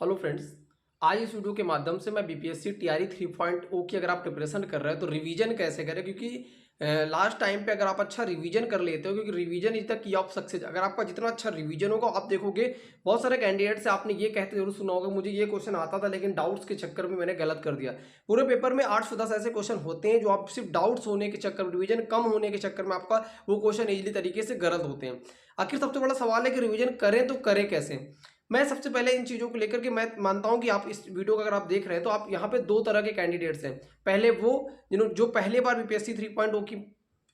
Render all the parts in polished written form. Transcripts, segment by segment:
Hello friends. आज इस video के माध्यम से मैं बीपीएससी टीआरई 3.0 की अगर आप प्रिपरेशन कर रहे हैं तो रिवीजन कैसे करें, क्योंकि लास्ट टाइम पे अगर आप अच्छा रिवीजन कर लेते हो, क्योंकि revision is the key of success. अगर आपका जितना अच्छा रिवीजन होगा, आप देखोगे बहुत सारे कैंडिडेट से आपने ये कहते जरूर सुना होगा, मुझे ये क्वेश्चन आता था लेकिन डाउट्स के चक्कर में मैंने गलत कर दिया। पूरे पेपर में 8 से 10 ऐसे क्वेश्चन होते हैं जो आप सिर्फ डाउट्स होने के चक्कर में, रिवीजन कम होने के चक्कर में आपका वो क्वेश्चन इजीली तरीके से गलत होते हैं। आखिर सबसे बड़ा सवाल है कि रिवीजन करें तो करें कैसे। मैं सबसे पहले इन चीज़ों को लेकर के मैं मानता हूं कि आप इस वीडियो को अगर आप देख रहे हैं तो आप यहाँ पे दो तरह के कैंडिडेट्स हैं। पहले वो जो पहले बार बीपीएससी 3.0 की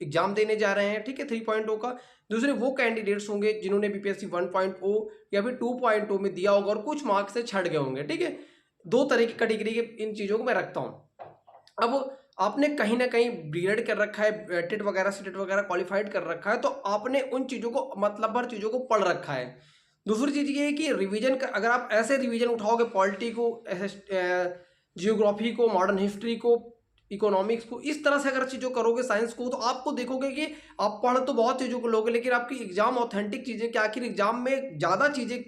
एग्जाम देने जा रहे हैं, ठीक है, 3.0 का। दूसरे वो कैंडिडेट्स होंगे जिन्होंने बीपीएससी 1.0 या फिर 2.0 में दिया होगा और कुछ मार्क्स से छट गए होंगे, ठीक है। दो तरह की कैटेगरी के इन चीज़ों को मैं रखता हूँ। अब आपने कहीं ना कहीं बीएड कर रखा है, टेट वगैरह सीटेट वगैरह क्वालिफाइड कर रखा है, तो आपने उन चीज़ों को मतलब भर चीज़ों को पढ़ रखा है। दूसरी चीज़ ये है कि रिवीजन का अगर आप ऐसे रिवीजन उठाओगे, पॉलिटी को, जियोग्राफी को, मॉडर्न हिस्ट्री को, इकोनॉमिक्स को, इस तरह से अगर चीज़ों करोगे, साइंस को, तो आपको देखोगे कि आप पढ़ तो बहुत चीज़ों को लोगे लेकिन आपकी एग्जाम ऑथेंटिक चीज़ें क्या, आखिर एग्जाम में ज़्यादा चीज़ें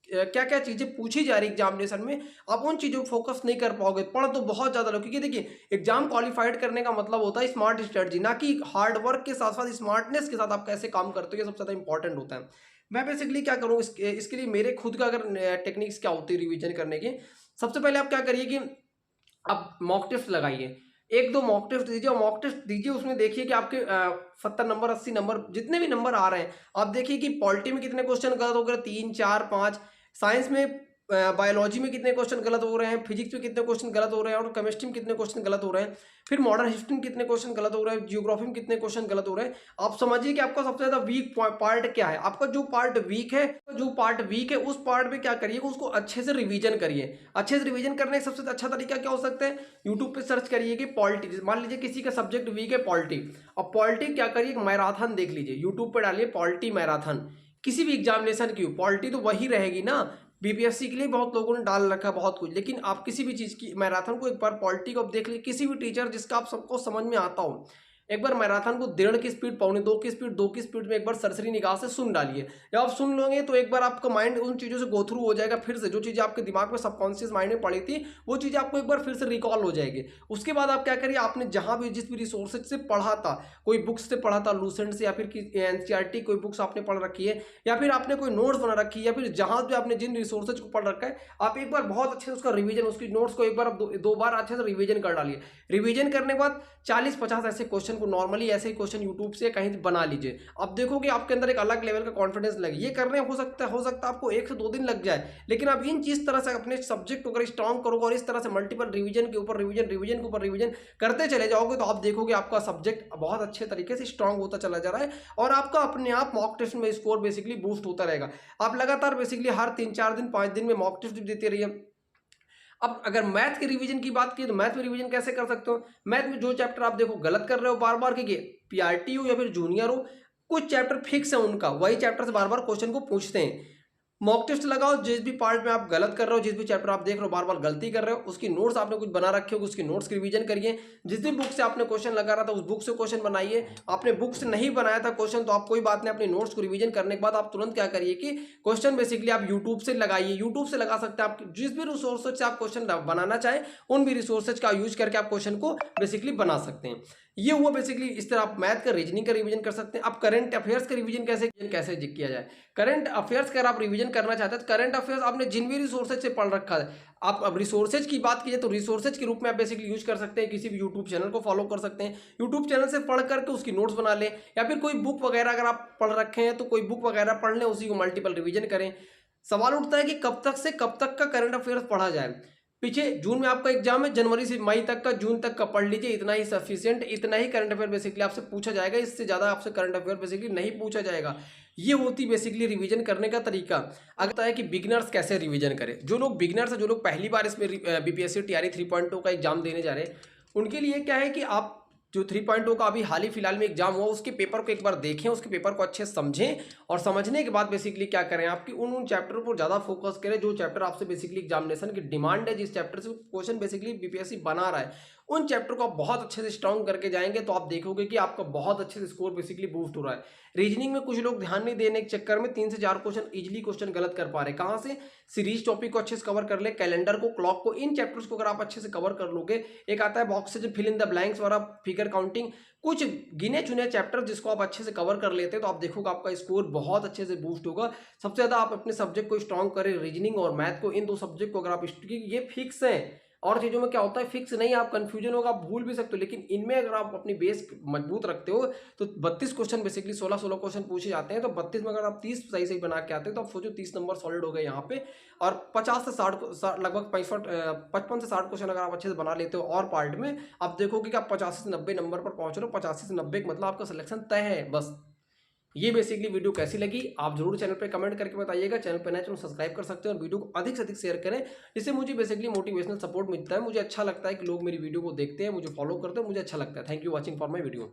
क्या क्या चीज़ें पूछी जा रही एग्जामिनेशन में, आप उन चीज़ों पर फोकस नहीं कर पाओगे। पढ़ तो बहुत ज़्यादा लो, क्योंकि देखिए एग्जाम क्वालिफाइड करने का मतलब होता है स्मार्ट स्ट्रेटजी, ना कि हार्ड वर्क के साथ साथ स्मार्टनेस के साथ आप कैसे काम करते हो, ये सबसे ज़्यादा इंपॉर्टेंट होता है। मैं बेसिकली क्या करूँ इसके लिए मेरे खुद का अगर टेक्निक्स क्या होती है रिवीजन करने की। सबसे पहले आप क्या करिए कि आप मॉक टेस्ट लगाइए, एक दो मॉक टेस्ट दीजिए, और मॉक टेस्ट दीजिए उसमें देखिए कि आपके 70 नंबर 80 नंबर जितने भी नंबर आ रहे हैं, आप देखिए कि पॉलिटी में कितने क्वेश्चन गलत हो गए, 3 4 5, साइंस में बायोलॉजी में कितने क्वेश्चन गलत हो रहे हैं, फिजिक्स में कितने क्वेश्चन गलत हो रहे हैं, और केमिस्ट्री में कितने क्वेश्चन गलत हो रहे हैं, फिर मॉडर्न हिस्ट्री में कितने क्वेश्चन गलत हो रहे हैं, जियोग्राफी में कितने क्वेश्चन गलत हो रहे हैं। आप समझिए कि आपका सबसे ज्यादा वीक पार्ट क्या है। आपका जो पार्ट वीक है उस पार्ट में क्या करिए, उसको अच्छे से रिवीजन करिए। अच्छे से रिवीजन करने का सबसे अच्छा तरीका क्या हो सकता है, यूट्यूब पे सर्च करिए कि पॉलिटी, मान लीजिए किसी का सब्जेक्ट वीक है पॉलिटी, और पॉलिटी क्या करिए, मैराथन देख लीजिए, यूट्यूब पे डालिए पॉलिटी मैराथन। किसी भी एग्जामिनेशन की पॉलिटी तो वही रहेगी ना, बीपीएससी के लिए बहुत लोगों ने डाल रखा बहुत कुछ, लेकिन आप किसी भी चीज़ की मैराथन को एक बार पॉलिटी को आप देख लीजिए, किसी भी टीचर जिसका आप सबको समझ में आता हो, एक बार मैराथन को 1.5 की स्पीड, पौने 2 की स्पीड, 2 की स्पीड में एक बार सरसरी निगाह से सुन डालिए। जब आप सुन लोगे तो एक बार आपका माइंड उन चीज़ों से गो थ्रू हो जाएगा, फिर से जो चीज़ें आपके दिमाग में सबकॉन्शियस माइंड में पड़ी थी वो चीज़ें आपको एक बार फिर से रिकॉल हो जाएगी। उसके बाद आप क्या करिए, आपने जहाँ भी जिस भी रिसोर्सेज से पढ़ा था, कोई बुक्स से पढ़ा था लूसेंट से, या फिर एनसीईआरटी कोई बुक्स आपने पढ़ रखी है, या फिर आपने कोई नोट्स बना रखी है, या फिर जहाँ भी आपने जिन रिसोर्सेज को पढ़ रखा है, आप एक बार बहुत अच्छे से उसका रिवीजन, उसकी नोट्स को एक बार दो बार अच्छे से रिवीजन कर डालिए। रिवीजन करने के बाद 40-50 ऐसे क्वेश्चन को नॉर्मली ऐसे क्वेश्चन यूट्यूब से कहीं बना लीजिए। आप देखोगे आपके अंदर एक अलग लेवल का कॉन्फिडेंस लगे। ये करने हो सकता है आपको 1 से 2 दिन लग जाए, लेकिन आप इन चीज तरह से अपने सब्जेक्ट को अगर स्ट्रॉन्ग करोगे और इस तरह से मल्टीपल रिवीजन के ऊपर रिवीजन करते चले जाओगे, तो आप देखोगे आपका सब्जेक्ट बहुत अच्छे तरीके से स्ट्रॉन्ग होता चला जा रहा है, और आपका अपने आप मॉक टेस्ट में स्कोर बेसिकली बूस्ट होता रहेगा। आप लगातार बेसिकली हर 3-4 दिन 5 दिन में मॉक टेस्ट देते रहिए। अब अगर मैथ के रिवीजन की बात की तो मैथ में रिवीजन कैसे कर सकते हो, मैथ में जो चैप्टर आप देखो गलत कर रहे हो बार बार, के पीआरटी हो या फिर जूनियर हो, कुछ चैप्टर फिक्स है उनका, वही चैप्टर से बार बार क्वेश्चन को पूछते हैं। मॉक टेस्ट लगाओ, जिस भी पार्ट में आप गलत कर रहे हो, जिस भी चैप्टर आप देख रहे हो बार बार गलती कर रहे हो, उसकी नोट्स आपने कुछ बना रखे हो, उसकी नोट्स की रिवीजन करिए। जिस भी बुक से आपने क्वेश्चन लगा रहा था उस बुक से क्वेश्चन बनाइए। आपने बुक से नहीं बनाया था क्वेश्चन तो आप कोई बात नहीं, अपनी नोट्स को रिवीजन करने के बाद आप तुरंत क्या करिए कि क्वेश्चन बेसिकली आप यूट्यूब से लगाइए। यूट्यूब से लगा सकते हैं, आप जिस भी रिसोर्सेज से आप क्वेश्चन बनाना चाहें उन भी रिसोर्सेज का यूज करके आप क्वेश्चन को बेसिकली बना सकते हैं। ये हुआ बेसिकली इस तरह आप मैथ का रीजनिंग का रिवीजन कर सकते हैं। अब करंट अफेयर्स का रिवीजन कैसे किया जाए। करंट अफेयर्स का आप रिवीजन करना चाहते हैं तो करंट अफेयर्स आपने जिन भी रिसोर्सेज से पढ़ रखा है, आप अब रिसोर्सेज की बात कीजिए तो रिसोर्सेज के रूप में आप बेसिकली यूज कर सकते हैं। किसी भी यूट्यूब चैनल को फॉलो कर सकते हैं, यूट्यूब चैनल से पढ़ करके उसकी नोट्स बना लें, या फिर कोई बुक वगैरह अगर आप पढ़ रखे हैं तो कोई बुक वगैरह पढ़ लें, उसी को मल्टीपल रिवीजन करें। सवाल उठता है कि कब तक से कब तक का करंट अफेयर्स पढ़ा जाए। पीछे जून में आपका एग्जाम है, जनवरी से मई तक का, जून तक का पढ़ लीजिए, इतना ही सफिशिएंट, इतना ही करंट अफेयर बेसिकली आपसे पूछा जाएगा, इससे ज्यादा आपसे करंट अफेयर बेसिकली नहीं पूछा जाएगा। ये होती बेसिकली रिवीजन करने का तरीका। अगला है कि बिगिनर्स कैसे रिवीजन करें। जो लोग बिगिनर्स है, जो लोग पहली बार इसमें बीपीएससी टीआरई 3.0 का एग्जाम देने जा रहे हैं, उनके लिए क्या है कि आप जो 3.0 का अभी हाल ही फिलहाल में एग्जाम हुआ उसके पेपर को एक बार देखें, उसके पेपर को अच्छे से समझें और समझने के बाद बेसिकली क्या करें, आपकी उन चैप्टर पर ज़्यादा फोकस करें जो चैप्टर आपसे बेसिकली एग्जामिनेशन की डिमांड है, जिस चैप्टर से क्वेश्चन बेसिकली बीपीएससी बना रहा है उन चैप्टर को आप बहुत अच्छे से स्ट्रॉन्ग करके जाएंगे तो आप देखोगे कि आपका बहुत अच्छे से स्कोर बेसिकली बूस्ट हो रहा है। रीजनिंग में कुछ लोग ध्यान नहीं देने के चक्कर में 3 से 4 क्वेश्चन इजीली क्वेश्चन गलत कर पा रहे हैं। कहाँ से? सीरीज टॉपिक को अच्छे से कवर कर ले, कैलेंडर को, क्लॉक को, इन चैप्टर्स को अगर आप अच्छे से कवर कर लोगे, एक आता है बॉक्स से जो फिल इन द ब्लैंक्स वाला फिगर काउंटिंग, कुछ गिने चुने चैप्टर जिसको आप अच्छे से कवर कर लेते हैं तो आप देखोगे आपका स्कोर बहुत अच्छे से बूस्ट होगा। सबसे ज्यादा आप अपने सब्जेक्ट को स्ट्रॉन्ग करें, रीजनिंग और मैथ को, इन दो सब्जेक्ट को अगर आप, ये फिक्स है। और चीजों में क्या होता है फिक्स नहीं, आप कंफ्यूजन होगा, आप भूल भी सकते हो, लेकिन इनमें अगर आप अपनी बेस मजबूत रखते हो तो 32 क्वेश्चन बेसिकली 16 क्वेश्चन पूछे जाते हैं, तो 32 में अगर आप 30 सही सही बना के आते हैं तो आप सोचो 30 नंबर सॉलिड हो गए यहाँ पे। और 50 से 60 लगभग 55 से 60 क्वेश्चन अगर आप अच्छे से बना लेते हो और पार्ट में, आप देखोगे कि आप 85 से 90 नंबर पर पहुंच रहे हो। 85 से 90 मतलब आपका सिलेक्शन तय है बस। ये बेसिकली वीडियो कैसी लगी आप जरूर चैनल पे कमेंट करके बताइएगा। चैनल पे नए चैनल सब्सक्राइब कर सकते हैं और वीडियो को अधिक से अधिक शेयर करें, जिससे मुझे बेसिकली मोटिवेशनल सपोर्ट मिलता है। मुझे अच्छा लगता है कि लोग मेरी वीडियो को देखते हैं, मुझे फॉलो करते हैं, मुझे अच्छा लगता है। Thank you watching for my video.